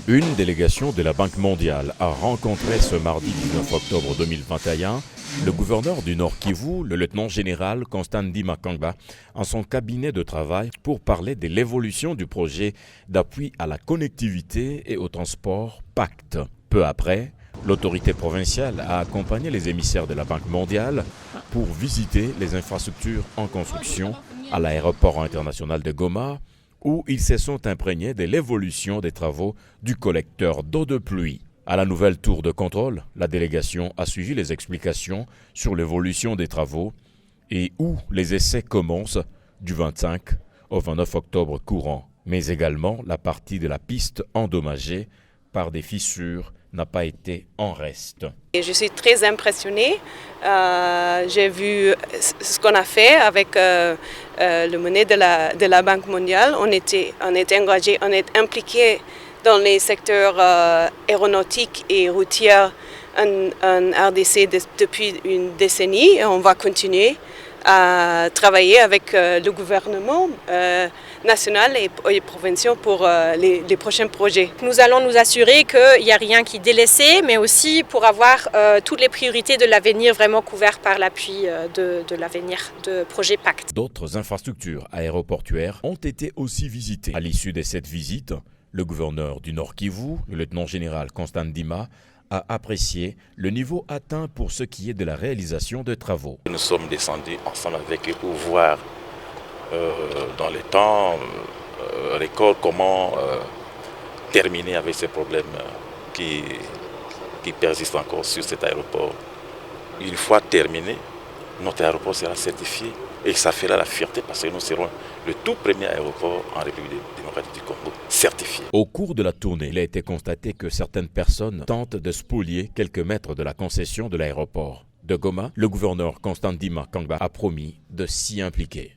Une délégation de la Banque mondiale a rencontré ce mardi 19 octobre 2021 le gouverneur du Nord Kivu, le lieutenant-général Constant Ndima Kangba, en son cabinet de travail pour parler de l'évolution du projet d'appui à la connectivité et au transport PACT. Peu après, l'autorité provinciale a accompagné les émissaires de la Banque mondiale pour visiter les infrastructures en construction à l'aéroport international de Goma, où ils se sont imprégnés de l'évolution des travaux du collecteur d'eau de pluie. À la nouvelle tour de contrôle, la délégation a suivi les explications sur l'évolution des travaux et où les essais commencent du 25 au 29 octobre courant. Mais également, la partie de la piste endommagée par des fissures n'a pas été en reste. Et je suis très impressionnée. J'ai vu ce qu'on a fait avec le monnaie de la Banque mondiale. On était engagés, on est impliqués dans les secteurs aéronautiques et routiers en RDC depuis une décennie. Et on va continuer à travailler avec le gouvernement national et provincial pour les prochains projets. Nous allons nous assurer qu'il n'y a rien qui est délaissé, mais aussi pour avoir toutes les priorités de l'avenir vraiment couvertes par l'appui de l'avenir de projet PACT. D'autres infrastructures aéroportuaires ont été aussi visitées. À l'issue de cette visite, le gouverneur du Nord Kivu, le lieutenant-général Constant Ndima, a apprécié le niveau atteint pour ce qui est de la réalisation de travaux. Nous sommes descendus ensemble avec eux pour voir dans les temps record comment terminer avec ces problèmes qui persistent encore sur cet aéroport. Une fois terminé, notre aéroport sera certifié et ça fera la fierté parce que nous serons le tout premier aéroport en République démocratique du Congo certifié. Au cours de la tournée, il a été constaté que certaines personnes tentent de spolier quelques mètres de la concession de l'aéroport de Goma. Le gouverneur Constant Ndima Kangba a promis de s'y impliquer.